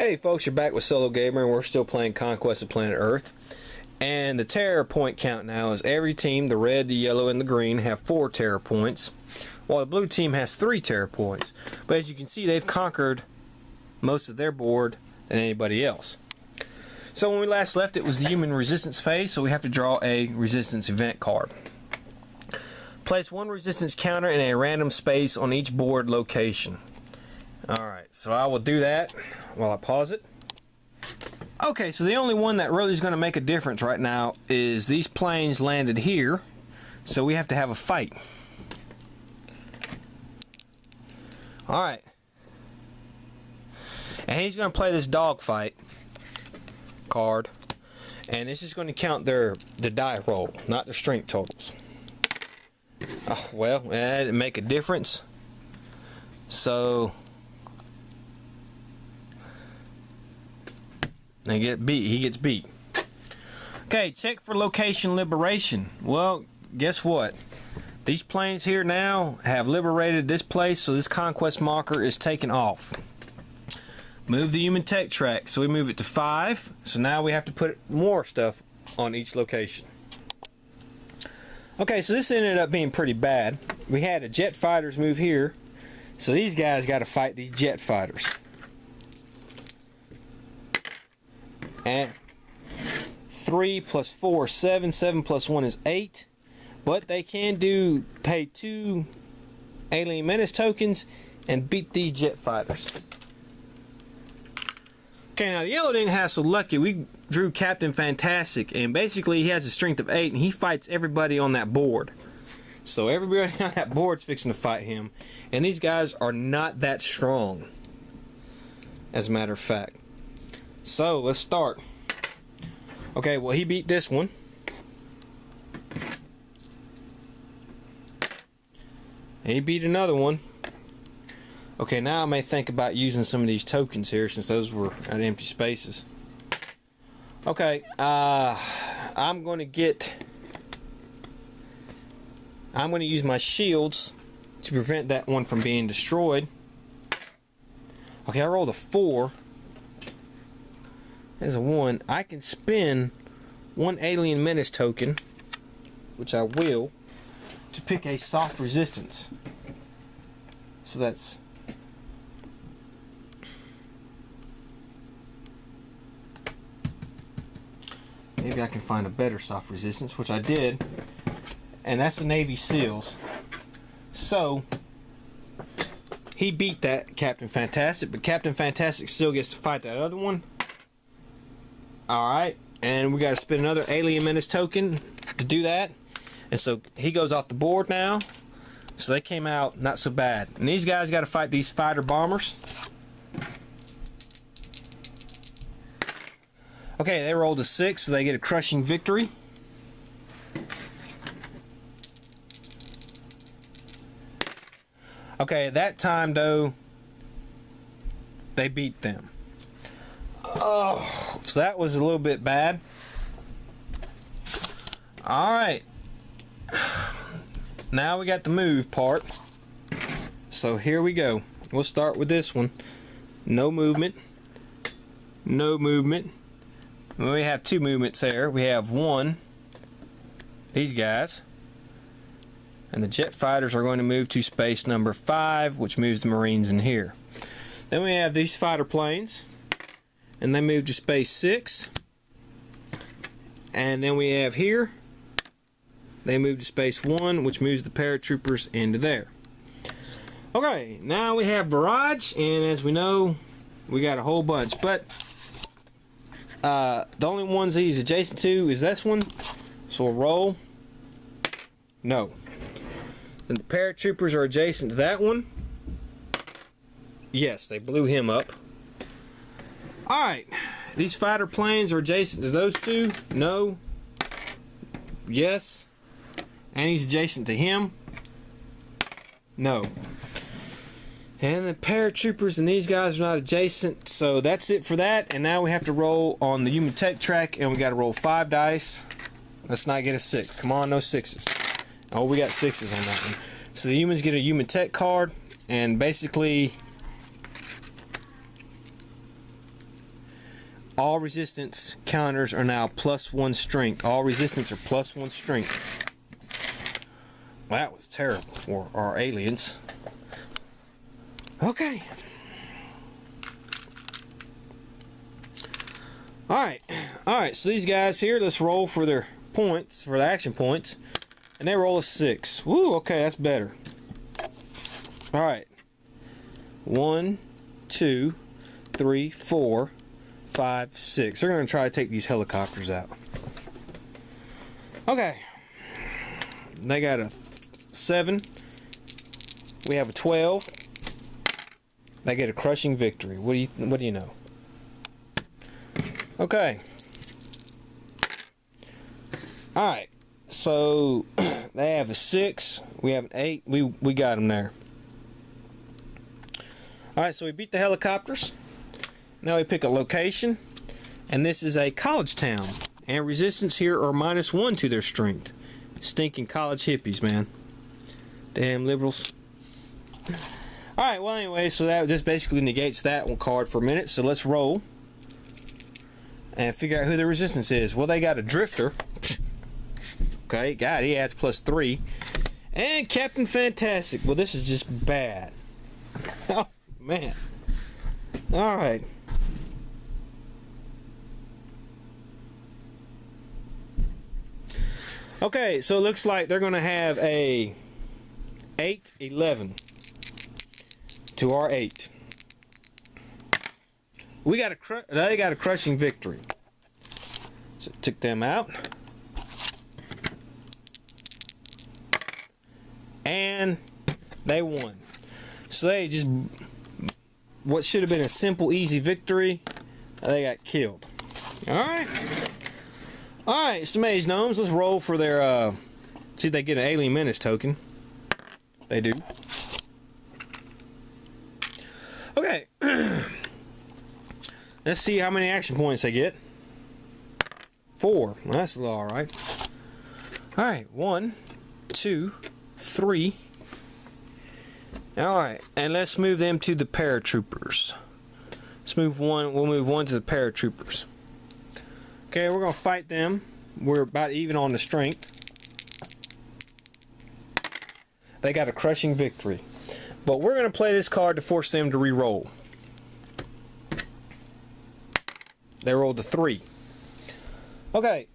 Hey folks, you're back with SoloGamer and we're still playing Conquest of Planet Earth. And the terror point count now is every team, the red, the yellow, and the green, have 4 terror points, while the blue team has 3 terror points. But as you can see, they've conquered most of their board than anybody else. So when we last left, it was the human resistance phase, so we have to draw a resistance event card. Place 1 resistance counter in a random space on each board location. Alright, so I will do that while I pause it. Okay, so the only one that really is going to make a difference right now is these planes landed here, so we have to have a fight. Alright. And he's going to play this dogfight card, and this is going to count the die roll, not their strength totals. Oh, well, that didn't make a difference. So he gets beat. Okay, check for location liberation. Well, guess what? These planes here now have liberated this place, so this conquest marker is taken off. Move the human tech track, so we move it to 5. So now we have to put more stuff on each location. Okay, so this ended up being pretty bad. We had a jet fighters move here, so these guys got to fight these jet fighters. And 3 plus 4 is 7, 7 plus 1 is 8, but they can pay 2 alien menace tokens and beat these jet fighters. Okay, now the yellow didn't have so lucky. We drew Captain Fantastic, and basically he has a strength of 8 and he fights everybody on that board. So everybody on that board's fixing to fight him, and these guys are not that strong, as a matter of fact. So let's start. Okay, well, he beat this one. He beat another one. Okay, now I may think about using some of these tokens here, since those were at empty spaces. Okay, I'm going to use my shields to prevent that one from being destroyed. Okay, I rolled a 4. There's a 1. I can spend 1 alien menace token, which I will, to pick a soft resistance. So that's maybe I can find a better soft resistance, which I did, and that's the Navy SEALs. So he beat that Captain Fantastic, but Captain Fantastic still gets to fight that other one. Alright, and we got to spend another alien menace token to do that, and so he goes off the board now. So they came out not so bad, and these guys got to fight these fighter bombers. Okay, they rolled a 6, so they get a crushing victory. Okay, that time though, they beat them. Oh, so that was a little bit bad. Alright, now we got the move part. So here we go. We'll start with this one. No movement. No movement. We have 2 movements there. We have 1, these guys, and the jet fighters are going to move to space number 5, which moves the Marines in here. Then we have these fighter planes, and they move to space 6. And then we have here, they move to space 1, which moves the paratroopers into there. Okay, now we have barrage, and as we know, we got a whole bunch, but the only ones he's adjacent to is this one, so we'll roll. No. And the paratroopers are adjacent to that one. Yes, they blew him up. Alright, these fighter planes are adjacent to those 2. No. Yes. And he's adjacent to him. No. And the paratroopers and these guys are not adjacent, so that's it for that. And now we have to roll on the human tech track, and we got to roll 5 dice. Let's not get a 6. Come on, no 6s. Oh, we got 6s on that one. So the humans get a human tech card, and basically All resistance counters are now +1 strength. All resistance are +1 strength. That was terrible for our aliens. Okay. Alright, so these guys here, let's roll for their points, for the action points. And they roll a 6. Woo, okay, that's better. Alright. 1, 2, 3, 4, 5, 6. They're going to try to take these helicopters out. Okay. They got a 7. We have a 12. They get a crushing victory. What do you know? Okay. Alright. So they have a 6. We have an 8. We got them there. Alright, so we beat the helicopters. Now we pick a location. And this is a college town. And resistance here are -1 to their strength. Stinking college hippies, man. Damn liberals. Alright, well anyway, so that just basically negates that one card for a minute. So let's roll. And figure out who the resistance is. Well, they got a drifter. Okay, God, he adds +3. And Captain Fantastic. Well, this is just bad. Oh, man. Alright. Okay, so it looks like they're going to have a 8-11 to our 8. They got a crushing victory. So took them out. And they won. So they just, what should have been a simple, easy victory, they got killed. Alright. Alright, it's the Mage Gnomes. Let's roll for their, see if they get an Alien Menace token. They do. Okay. Let's see how many action points they get. 4. Well, that's alright. Alright, 1, 2, 3. Alright, and let's move them to the paratroopers. Let's move one. We'll move one to the paratroopers. Okay, we're going to fight them. We're about even on the strength. They got a crushing victory. But we're going to play this card to force them to re-roll. They rolled a 3. Okay,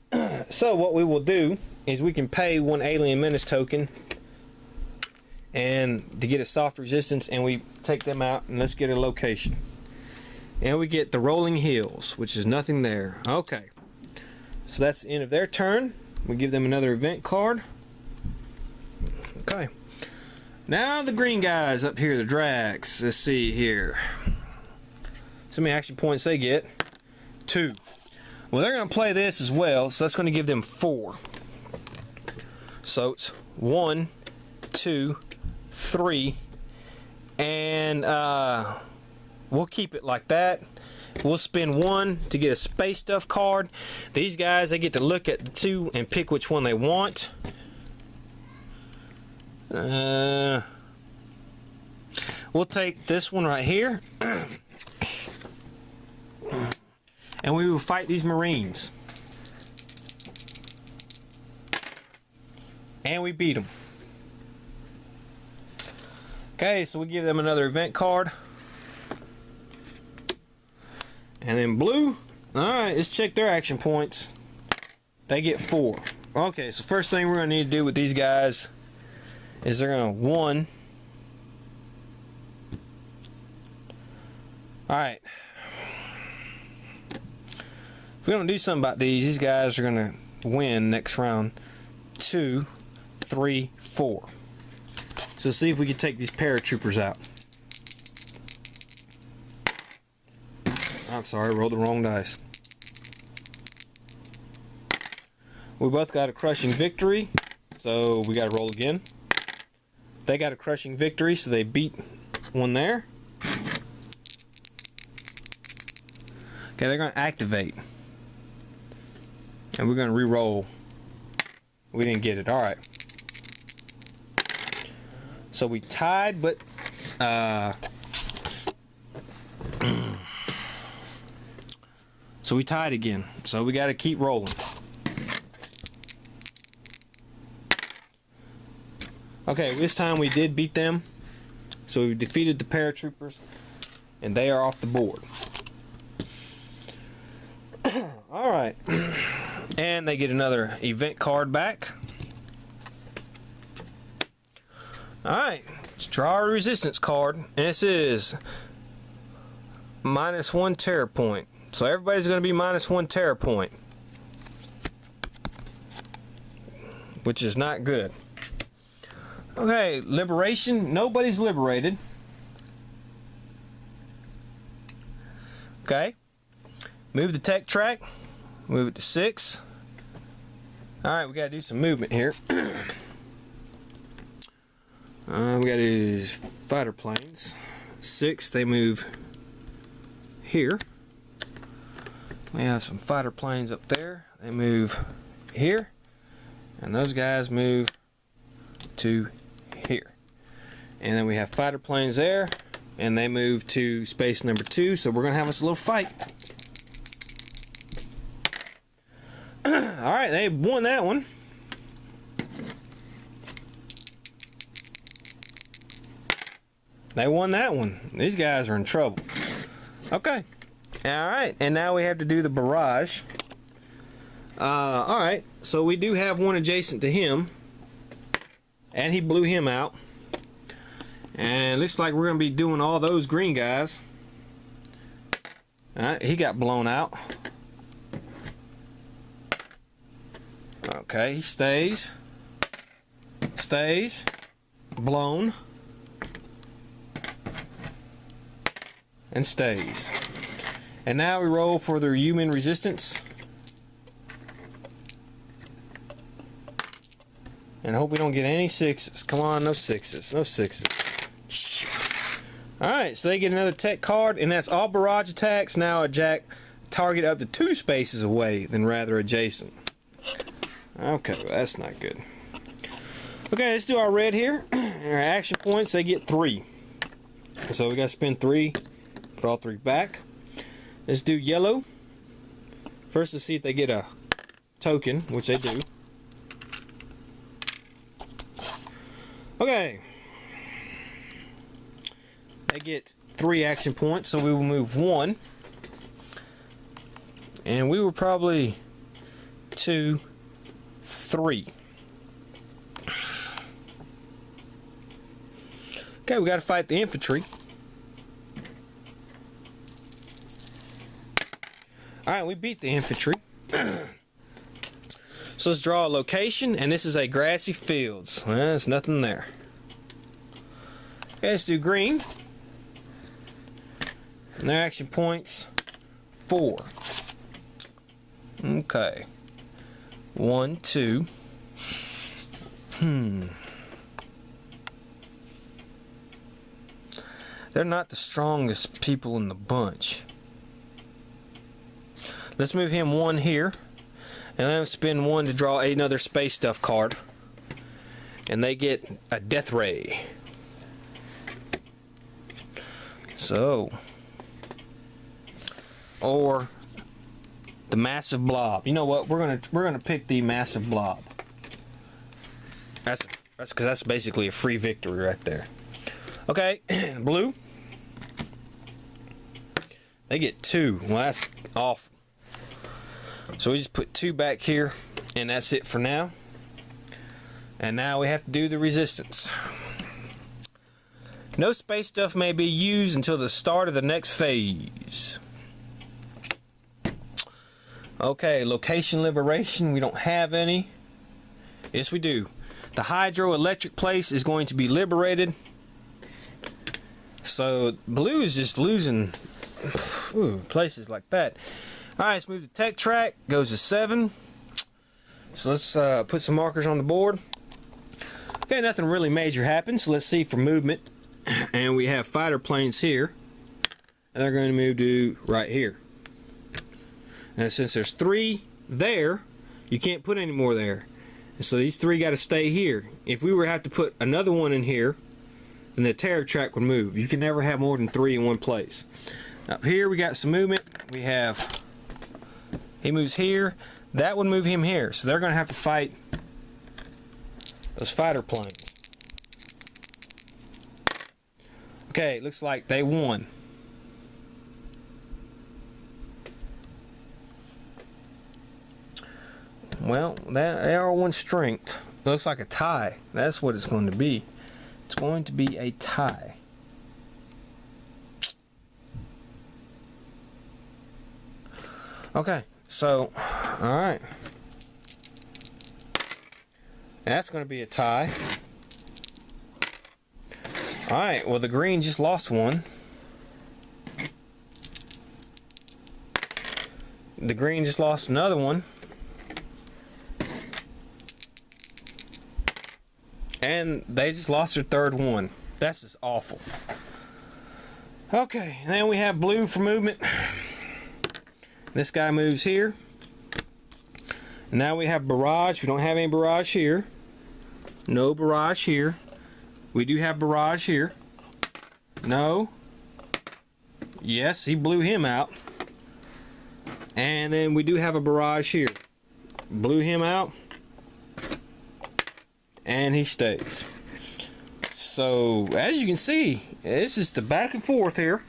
so what we will do is we can pay 1 Alien Menace token and to get a soft resistance, and we take them out and let's get a location. And we get the Rolling Hills, which is nothing there. Okay, so that's the end of their turn. We give them another event card. Okay, now the green guys up here, the Drax. Let's see here. So many action points they get. 2. Well, they're going to play this as well, so that's going to give them 4. So it's 1, 2, 3, and we'll keep it like that. We'll spend 1 to get a Space Stuff card. These guys, they get to look at the 2 and pick which one they want. We'll take this one right here. And we will fight these Marines. And we beat them. Okay, so we give them another event card. And then blue. Alright, let's check their action points. They get 4. Okay, so first thing we're going to need to do with these guys is they're going to 1. Alright. If we don't do something about these guys are going to win next round. 2, 3, 4. So see if we can take these paratroopers out. I'm sorry, I rolled the wrong dice. We both got a crushing victory, so we got to roll again. They got a crushing victory, so they beat one there. Okay, they're going to activate. And we're going to re-roll. We didn't get it. Alright. So we tied, but So we tied again. So we got to keep rolling. Okay, this time we did beat them. So we defeated the paratroopers, and they are off the board. Alright. And they get another event card back. Alright, let's draw our resistance card. And this is -1 terror point. So everybody's going to be -1 terror point, which is not good. Okay, liberation. Nobody's liberated. Okay. Move the tech track. Move it to 6. Alright, we got to do some movement here. We got to do these fighter planes. 6, they move here. We have some fighter planes up there. They move here. And those guys move to here. And then we have fighter planes there. And they move to space number 2. So we're going to have us a little fight. Alright, they won that one. They won that one. These guys are in trouble. Okay. Alright, and now we have to do the barrage. Alright, so we do have one adjacent to him. And he blew him out. And it looks like we're going to be doing all those green guys. Alright, he got blown out. Okay, he stays. Stays. Blown. And stays. And now we roll for the human resistance. And hope we don't get any 6s. Come on, no 6s. No 6s. Shit. Alright, so they get another tech card, and that's all barrage attacks. Now a target up to 2 spaces away, than rather adjacent. Okay, well, that's not good. Okay, let's do our red here. Our action points, they get 3. So we got to spend 3. Put all 3 back. Let's do yellow. First, to see if they get a token, which they do. Okay. They get 3 action points, so we will move 1. And we will probably 2, 3. Okay, we got to fight the infantry. Alright, we beat the infantry. So let's draw a location, and this is a grassy fields. Well, there's nothing there. Okay, let's do green. And their action points 4. Okay. 1, 2. They're not the strongest people in the bunch. Let's move him 1 here. And then spend 1 to draw another space stuff card. And they get a death ray. So. Or the massive blob. You know what? We're gonna pick the massive blob. That's because that's basically a free victory right there. Okay, blue. They get 2. Well, that's awful. So we just put 2 back here, and that's it for now. And now we have to do the resistance. No space stuff may be used until the start of the next phase. Okay, location liberation. We don't have any. Yes, we do. The hydroelectric place is going to be liberated. So blue is just losing places like that. Alright, let's move the tech track. Goes to 7. So let's put some markers on the board. Okay, nothing really major happened. So let's see for movement. And we have fighter planes here. And they're going to move to right here. And since there's 3 there, you can't put any more there. And so these 3 got to stay here. If we were to have to put another one in here, then the terror track would move. You can never have more than 3 in one place. Up here we got some movement. We have He moves here. That would move him here. So they're going to have to fight those fighter planes. Okay, looks like they won. Well, they are one strength. Looks like a tie. That's what it's going to be. It's going to be a tie. Okay, so, alright. That's going to be a tie. Alright, well the green just lost one. The green just lost another one. And they just lost their third one. That's just awful. Okay, then we have blue for movement. This guy moves here. Now we have barrage. We don't have any barrage here. No barrage here. We do have barrage here. No. Yes, he blew him out. And then we do have a barrage here. Blew him out. And he stays. So, as you can see, it's just the back and forth here.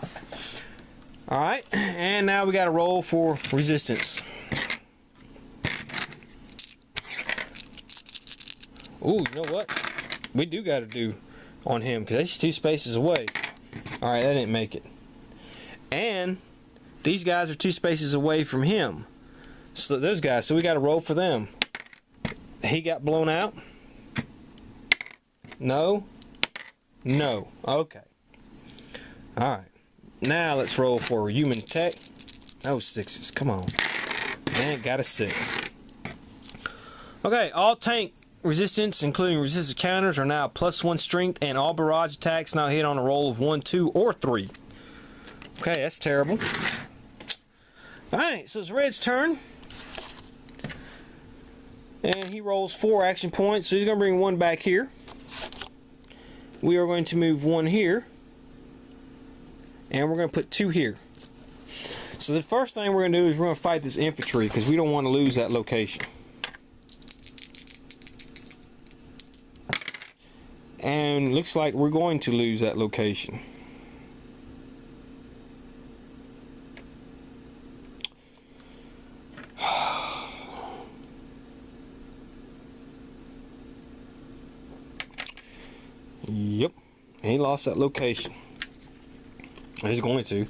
Alright, and now we got to roll for resistance. Ooh, you know what? We do got to do on him, because he's 2 spaces away. Alright, that didn't make it. And these guys are 2 spaces away from him. So those guys, so we got to roll for them. He got blown out. No. No. Okay. Alright. Now let's roll for human tech. Oh, 6s. Come on. Man, got a 6. Okay, all tank resistance, including resistance counters, are now +1 strength, and all barrage attacks now hit on a roll of 1, 2, or 3. Okay, that's terrible. Alright, so it's Red's turn. And he rolls 4 action points, so he's going to bring 1 back here. We are going to move 1 here. And we're going to put 2 here. So the first thing we're going to do is we're going to fight this infantry, because we don't want to lose that location. And looks like we're going to lose that location. Yep, he lost that location. He's going to.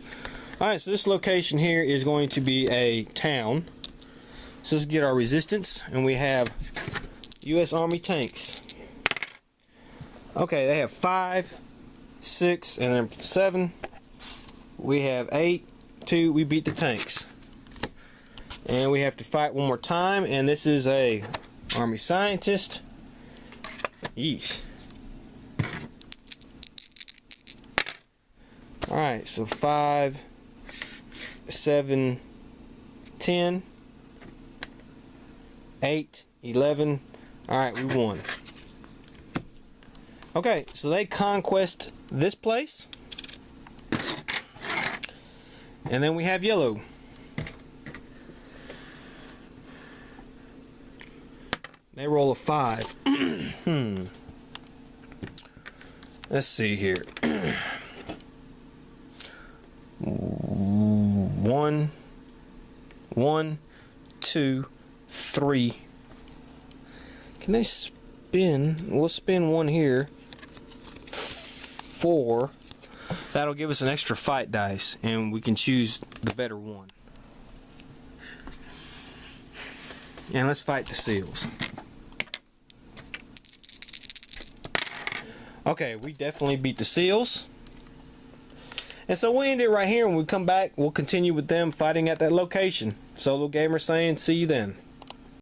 Alright, so this location here is going to be a town. So let's get our resistance, and we have U.S. Army tanks. Okay, they have 5, 6, and then 7. We have 8, 2. We beat the tanks. And we have to fight one more time, and this is a Army scientist. Yeesh. Alright, so 5, 7, 10, 8, 11. Alright, we won. Okay, so they conquest this place. And then we have yellow. They roll a 5. Let's see here. 1, 2, 3. Can they spin? We'll spin 1 here. 4. That'll give us an extra fight dice, and we can choose the better one. And let's fight the seals. Okay, we definitely beat the seals. And so we'll end it right here. When we come back, we'll continue with them fighting at that location. SoloGamer saying, see you then.